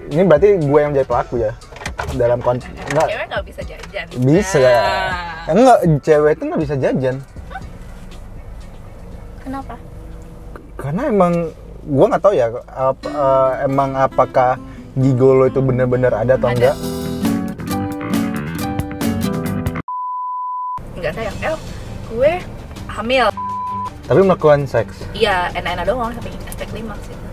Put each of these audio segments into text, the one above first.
ini berarti gue yang jadi pelaku ya dalam enggak. Cewek nggak bisa jajan. Bisa. Enggak, cewek itu nggak bisa jajan. Kenapa? Karena emang gue nggak tahu ya emang apakah gigolo itu benar-benar ada atau enggak. Enggak sayang, gue hamil. Tapi melakukan seks. Iya, enak-enak doang sampai klimaks gitu.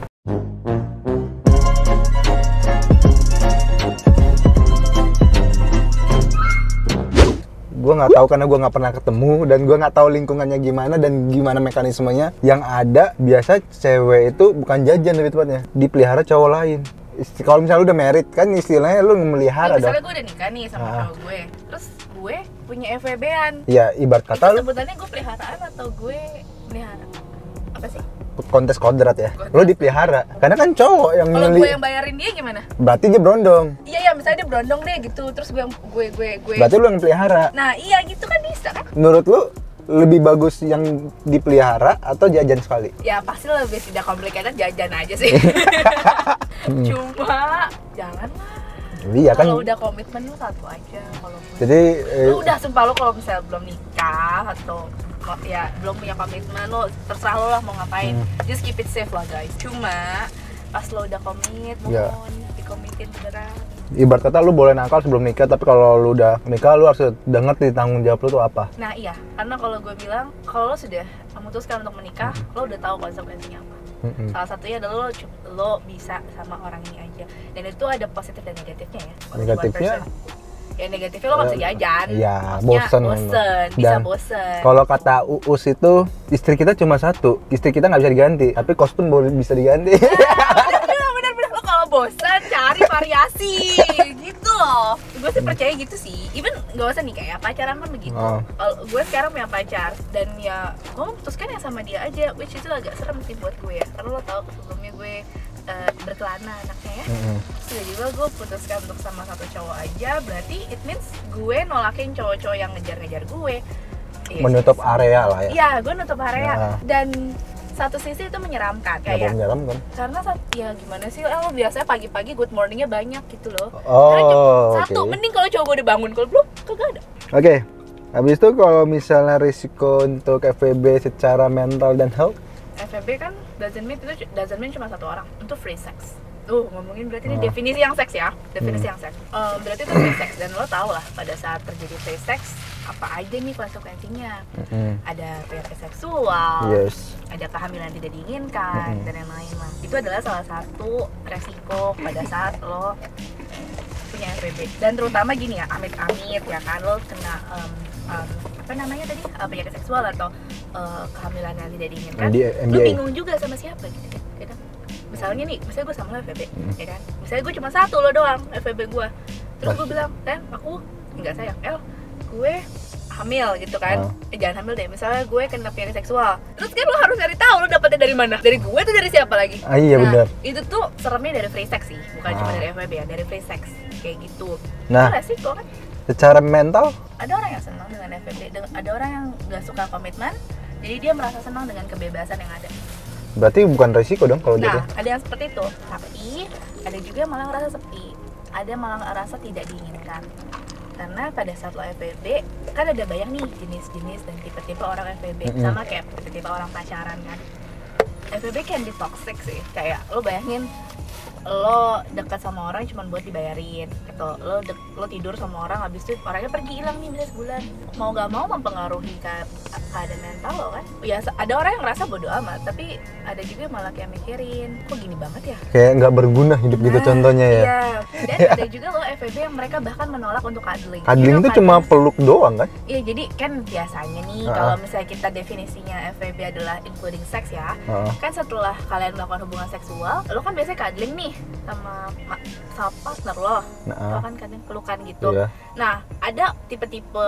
Gue nggak tahu karena gue nggak pernah ketemu dan gue nggak tahu lingkungannya gimana dan gimana mekanismenya. Yang ada biasa cewek itu bukan jajan lebih tepatnya, dipelihara cowok lain. Kalau misalnya lu udah married kan istilahnya lu memelihara dong. Misalnya gue udah nikah nih sama cowok gue, terus gue punya FWB-an. Ya ibarat kata itu lu sebutannya gue peliharaan atau gue melihara? Apa sih? kontes kodrat ya. Lu dipelihara. Karena kan cowok yang kalau gue yang bayarin dia gimana? Berarti dia berondong. Iya, misalnya dia berondong deh gitu, terus gue. Berarti lu yang pelihara. Nah, iya gitu kan bisa kan? Menurut lu lebih bagus yang dipelihara atau jajan sekali? Ya pasti lebih tidak complicated jajan aja sih. Cuma janganlah. Iya kan. Kalau udah komitmen lu satu aja. Kalau jadi lu udah sumpah lu kalau misalnya belum nikah atau ya belum punya komitmen, lo terserah lo lah mau ngapain. Just keep it safe lah guys. Cuma pas lo udah komit, mohon dikomitin beneran. Ibarat kata lu boleh nakal sebelum nikah, tapi kalau lu udah nikah lu harus denger nih tanggung jawab lu tuh apa. Nah iya, karena kalau gue bilang kalau lo sudah memutuskan untuk menikah, lo udah tahu konsekuensinya apa. Salah satunya adalah lo bisa sama orang ini aja. Dan itu ada positif dan negatifnya ya. Negatifnya? Ya negatifnya lo gak bisa jajan. Iya, bosen. Bisa bosen. Kalau kata Uus itu, istri kita cuma satu, istri kita nggak bisa diganti, tapi kos pun boleh bisa diganti. Bener. Lo kalau bosen cari variasi gitu loh. Gue sih percaya gitu sih. Even nggak usah nih kayak pacaran pun begitu. Kalau gue sekarang punya pacar dan ya gue memutuskan yang sama dia aja, which itu agak serem sih buat gue ya. Karena lo tau sebelumnya gue berkelana anaknya ya. Tiba-tiba gue putuskan untuk sama satu cowok aja, berarti it means gue nolakin cowok-cowok yang ngejar-ngejar gue. Menutup area lah ya. Iya, gue nutup area. Dan satu sisi itu menyeramkan kayak. Menyeramkan? Karena ya gimana sih, lo biasanya pagi-pagi good morningnya banyak gitu loh. Satu, mending kalau cowok gue udah bangun, kalau belum kagak ada. Oke. Habis itu kalau misalnya risiko untuk FWB secara mental dan health? FWB kan doesn't mean cuma satu orang, itu free sex. Ngomongin berarti ini definisi yang seks ya, yang seks. Berarti itu free sex dan lo tau lah pada saat terjadi free sex apa aja nih konsekuensinya. Ada penyakit seksual, ada kehamilan tidak diinginkan dan yang lain lah. Itu adalah salah satu resiko pada saat lo punya FWB. Dan terutama gini ya, amit-amit ya kan lo kena apa namanya tadi penyakit seksual atau kehamilan yang tidak diinginkan, lu bingung juga sama siapa gitu kan. Misalnya gue sama lo FWB, ya kan. Misalnya gue cuma satu lo doang FWB gue. Terus gue bilang, aku enggak sayang, gue hamil gitu kan. Jangan hamil deh. Misalnya gue kena penyakit seksual. Terus kan lo harus cari tahu lo dapetnya dari mana? Dari gue atau dari siapa lagi? Iya benar. Itu tuh seremnya dari free sex sih, bukan cuma dari FWB ya, dari free sex kayak gitu. Nah, itu resiko kan. Secara mental? Ada orang yang senang dengan FWB, ada orang yang nggak suka komitmen, jadi dia merasa senang dengan kebebasan yang ada. Berarti bukan resiko dong kalau gitu? Ada yang seperti itu, tapi ada juga yang malah ngerasa sepi, ada malah ngerasa tidak diinginkan. Karena pada saat lo FWB, kan ada banyak nih jenis-jenis dan tipe-tipe orang FWB, sama kayak tipe-tipe orang pacaran kan. FWB can be toxic sih, kayak lo bayangin lo dekat sama orang cuma buat dibayarin, atau lo tidur sama orang habis itu orangnya pergi hilang nih misalnya sebulan, mau gak mau mempengaruhi keadaan mental lo kan. Ya ada orang yang ngerasa bodo amat, tapi ada juga yang malah kayak mikirin kok gini banget ya, kayak nggak berguna hidup gitu contohnya ya. Iya. Dan ada juga lo FWB yang mereka bahkan menolak untuk cuddling. Cuddling itu cuma peluk doang kan? Iya, jadi kan biasanya nih kalau misalnya kita definisinya FWB adalah including sex ya, kan setelah kalian melakukan hubungan seksual, lo kan biasanya cuddling nih sama partner lo, lo kan kadang pelukan gitu. Nah, ada tipe-tipe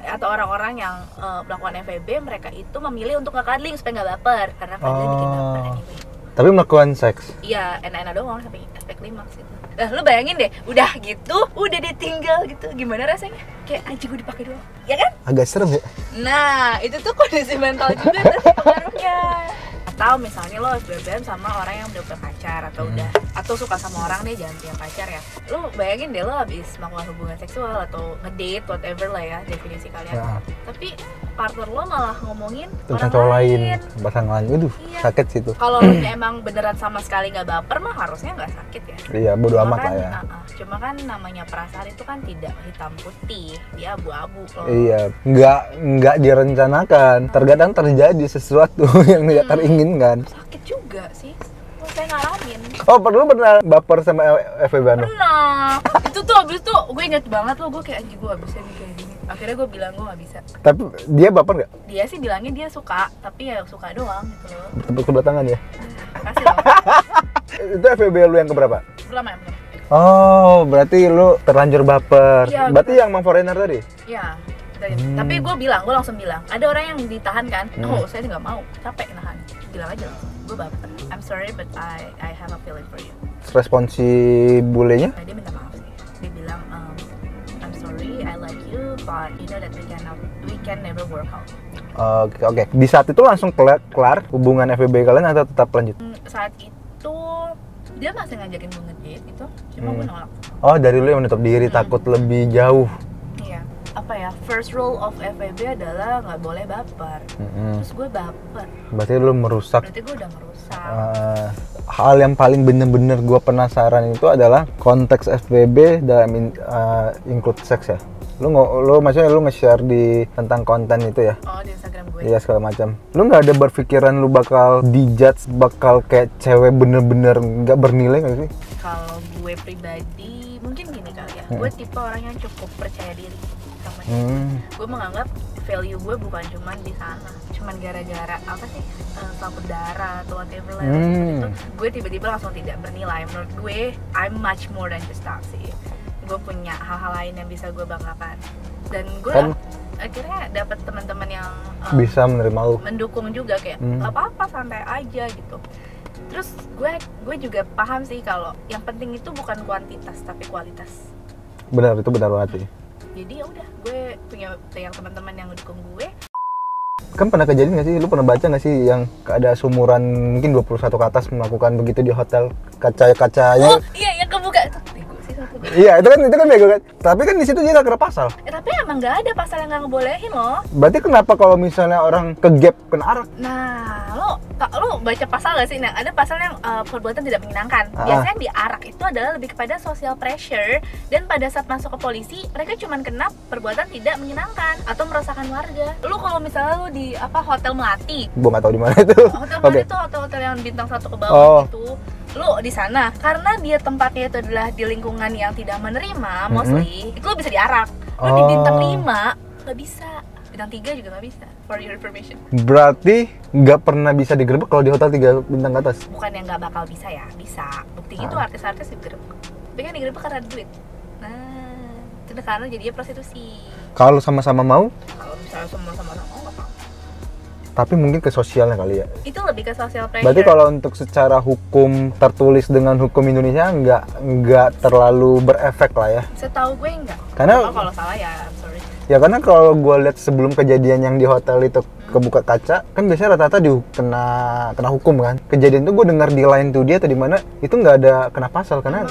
atau orang-orang yang melakukan FWB, mereka itu memilih untuk nggak cuddling supaya nggak baper, karena cuddling bikin baper anyway. Tapi melakukan seks? Iya, enak-enak doang sampai klimaks gitu. Nah, lu bayangin deh, udah gitu, udah ditinggal gitu, gimana rasanya? Kayak anjing gue dipakai doang, ya kan? Agak serem ya? Nah, itu tuh kondisi mental juga tuh pengaruhnya. tahu misalnya lo FBB sama orang yang udah berpacar atau atau suka sama orang nih, jangan punya pacar ya. Lo bayangin deh lo habis melakukan hubungan seksual atau ngedate whatever lah ya definisi kalian. Tapi partner lo malah ngomongin tentang orang cowok lain, lain. pasangan lain. Waduh, sakit sih itu. Kalau lo emang beneran sama sekali nggak baper mah harusnya nggak sakit ya. Iya, bodo Cuma amat kan, lah ya. Cuma kan namanya perasaan itu kan tidak hitam putih, dia abu-abu loh. Iya, nggak direncanakan. Terkadang terjadi sesuatu yang tidak teringinkan. Sakit juga sih. Saya ngalamin. Oh, pernah baper sama FWB anu? Pernah. Itu tuh abis itu gue inget banget loh, gue kayak anjing gue gak bisa nih kayak gini. Akhirnya gue bilang gue gak bisa. Tapi dia baper nggak? Dia sih bilangnya dia suka, tapi ya suka doang gitu loh. Tepuk sebelah tangan ya. Kasih loh. Itu FWB lu yang keberapa? Belum ya, belum. Oh, berarti lu terlanjur baper. Iya, Berarti yang mau foreigner tadi? Iya. Tapi gue langsung bilang, ada orang yang ditahan kan? Oh, saya nggak mau, capek nahan. Bilang aja langsung, gue baper. I'm sorry but I have a feeling for you. Respon si bulenya? Nah, dia minta maaf sih. Dia bilang, I'm sorry, I like you, but you know that we can never work out. Oke. Di saat itu langsung kelar hubungan FWB kalian atau tetap lanjut? Saat itu dia masih ngajakin gue ngedate gitu, cuma gue nolak. Oh, dari lu yang menutup diri, takut lebih jauh. Iya. Apa ya? First rule of FWB adalah nggak boleh baper. Terus gue baper. Berarti lu merusak. Berarti gue udah merusak. Hal yang paling bener-bener gue penasaran itu adalah konteks FWB dalam include seks ya. Lu maksudnya lu nge-share di tentang konten itu ya? Oh, di Instagram gue. Iya, segala macam. Lu nggak ada berpikiran lu bakal dijudge, bakal kayak cewek bener-bener nggak bernilai nggak sih? Kalau gue pribadi mungkin gini kali ya. Gue tipe orang yang cukup percaya diri sama dia. Gue menganggap value gue bukan cuman di sana, cuman gara-gara apa sih takut darah atau whatever lah gitu. Gue tiba-tiba langsung tidak bernilai. Menurut gue, I'm much more than just that sih. Gue punya hal-hal lain yang bisa gue banggakan, dan gue akhirnya dapat teman-teman yang bisa menerima lu, mendukung juga kayak nggak apa-apa, santai aja gitu. Terus gue juga paham sih kalau yang penting itu bukan kuantitas tapi kualitas. Benar, itu benar banget sih. Jadi ya udah, gue punya yang teman-teman yang mendukung gue. Kan pernah kejadian nggak sih, lu pernah baca nggak sih yang ada sumuran mungkin 21 ke atas melakukan begitu di hotel, kacanya? Oh iya, yang kebuka itu. Iya, itu kan bego kan. Tapi kan di situ dia nggak kena pasal. Tapi emang nggak ada pasal yang nggak ngebolehin loh. Berarti kenapa kalau misalnya orang ke gap kena arak? Nah, lo baca pasal nggak sih? Nah, ada pasal yang perbuatan tidak menyenangkan. Biasanya di arak itu adalah lebih kepada social pressure, dan pada saat masuk ke polisi mereka cuma kena perbuatan tidak menyenangkan atau meresahkan warga. Lo kalau misalnya lo di hotel Melati, Gua nggak tahu di mana itu. Hotel Melati itu hotel yang bintang 1 ke bawah itu. Lo di sana karena dia tempatnya itu adalah di lingkungan yang tidak menerima mostly, itu lo bisa diarak. Lo di bintang 5 nggak bisa, bintang 3 juga nggak bisa, for your information. Berarti nggak pernah bisa digerebek kalau di hotel 3 bintang ke atas? Bukan yang nggak bakal bisa ya, bisa. Buktinya itu artis-artis digerebek, tapi kan digerebek karena duit. Nah, itu karena jadinya prostitusi. Kalau sama-sama mau? Kalau misalnya sama-sama nggak apa-apa. Tapi mungkin ke sosialnya kali ya. Itu lebih ke social pressure. Berarti kalau untuk secara hukum tertulis dengan hukum Indonesia nggak terlalu berefek lah ya. Setahu gue enggak. Karena kalau salah ya, I'm sorry. Ya karena kalau gue lihat sebelum kejadian yang di hotel itu kebuka kaca, kan biasanya rata-rata kena hukum kan. Kejadian itu gue dengar di Line Today atau di mana itu nggak ada kena pasal karena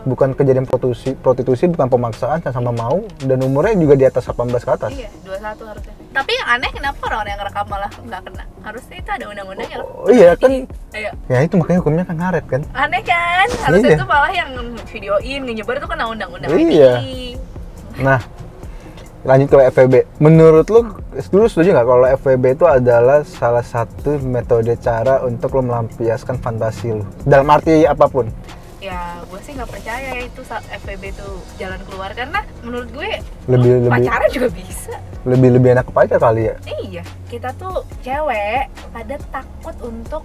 bukan kejadian prostitusi, bukan pemaksaan, sama mau, dan umurnya juga di atas 18 ke atas. Iya, 21 harusnya. Tapi yang aneh kenapa orang yang ngerekam malah nggak kena? Harusnya itu ada undang-undangnya loh. Oh iya kan. Ayo. Ya itu makanya hukumnya kan ngaret kan. Aneh kan? Harusnya Iya. itu malah yang videoin, nyebar itu kena undang-undang. Iya. Nah, lanjut ke FWB. Menurut lu setuju nggak kalau FWB itu adalah salah satu metode cara untuk lo melampiaskan fantasi lo? Dalam arti apapun. Ya, gue sih nggak percaya itu FWB itu jalan keluar, karena menurut gue Lebih- pacaran juga bisa. Lebih enak kepacar kali ya. Iya, kita tuh cewek pada takut untuk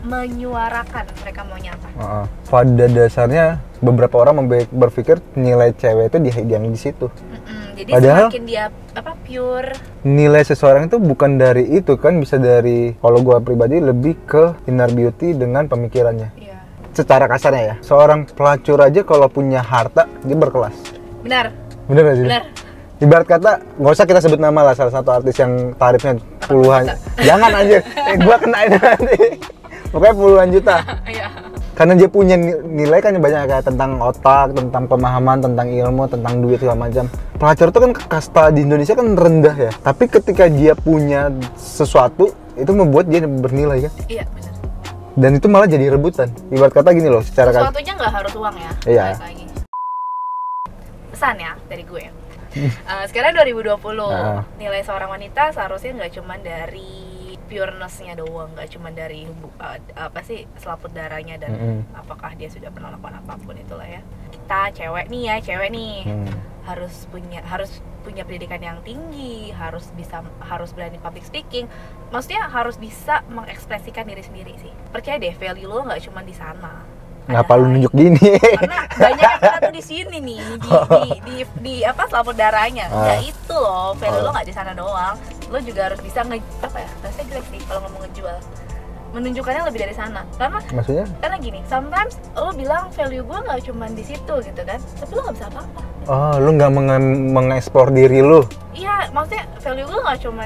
menyuarakan mereka maunya apa. Pada dasarnya beberapa orang berpikir nilai cewek itu yang di situ. Jadi Padahal semakin dia pure. Nilai seseorang itu bukan dari itu kan, bisa dari, kalau gua pribadi lebih ke inner beauty dengan pemikirannya. Iya. Secara kasarnya ya, seorang pelacur aja kalau punya harta dia berkelas. Benar. Bener gak sih? Benar. Ibarat kata, nggak usah kita sebut nama lah, salah satu artis yang tarifnya puluhan. Jangan anjir, gua kenain nanti. Pokoknya puluhan juta. Iya. Karena dia punya nilai kan banyak kayak tentang otak, tentang pemahaman, tentang ilmu, tentang duit segala macam. Pelacur itu kan kasta di Indonesia kan rendah ya. Tapi ketika dia punya sesuatu, itu membuat dia bernilai kan. Iya, benar. Dan itu malah jadi rebutan. Ibarat kata gini loh, secara Sesuatunya nggak harus uang ya. Iya. Balik lagi. Pesan ya dari gue. Sekarang 2020, nilai seorang wanita seharusnya nggak cuma dari pureness-nya doang, nggak cuma dari selaput darahnya dan apakah dia sudah pernah lakukan apapun itulah ya. Kita cewek nih harus punya pendidikan yang tinggi, harus berani public speaking. Maksudnya harus bisa mengekspresikan diri sendiri sih. Percaya deh, value lo nggak cuma di sana. ngapa lu nunjuk gini? Karena banyak yang kena tuh di sini nih, di selaput darahnya. Ya itu loh, value lo nggak di sana doang. Lo juga harus bisa rasanya jelek sih kalau ngomong ngejual. Menunjukkannya lebih dari sana. Maksudnya? Karena gini, sometimes lo bilang value gue nggak cuma di situ gitu kan, tapi lo nggak bisa apa-apa. Oh, lu nggak mengeksplor diri lu? Iya, maksudnya value gue nggak cuma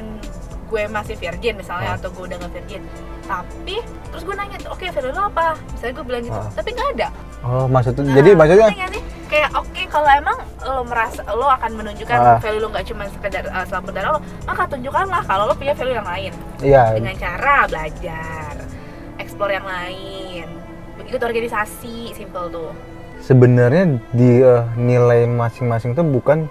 gue masih virgin misalnya, atau gue udah nggak virgin. Tapi terus gue nanya, oke, value lo apa? Misalnya gue bilang gitu, tapi nggak ada. Oh, jadi maksudnya kayak oke, kalau emang lo merasa lo akan menunjukkan value lo nggak cuma sekedar selaput darah lo, maka tunjukkanlah kalau lo punya value yang lain. Iya. Dengan cara belajar, explore yang lain, ikut organisasi, simple tuh. Sebenarnya di nilai masing-masing tuh bukan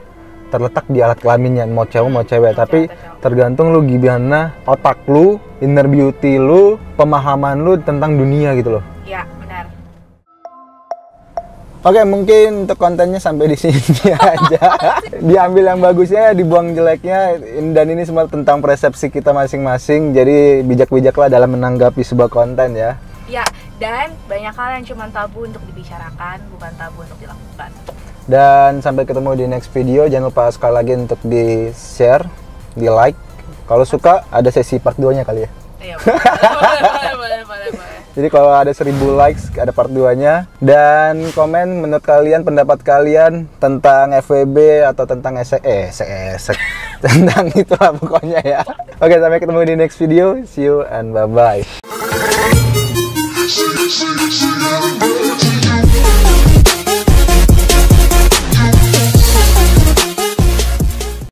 terletak di alat kelaminnya, mau cewek mau cewek, tapi tergantung lu gimana otak lu, inner beauty lu, pemahaman lu tentang dunia gitu loh. Ya, benar. Oke, mungkin untuk kontennya sampai di sini aja. Diambil yang bagusnya, dibuang jeleknya, dan ini semua tentang persepsi kita masing-masing. Jadi bijak-bijaklah dalam menanggapi sebuah konten ya. Ya, dan banyak hal yang cuma tabu untuk dibicarakan, bukan tabu untuk dilakukan. Dan sampai ketemu di next video. Jangan lupa sekali lagi untuk di-share, di-like. Kalau suka, ada sesi part 2-nya kali ya. Iya, boleh. Jadi kalau ada 1000 likes, ada part 2-nya. Dan komen menurut kalian, pendapat kalian tentang FWB atau tentang esek. Tentang itulah pokoknya ya. Oke, sampai ketemu di next video. See you and bye-bye.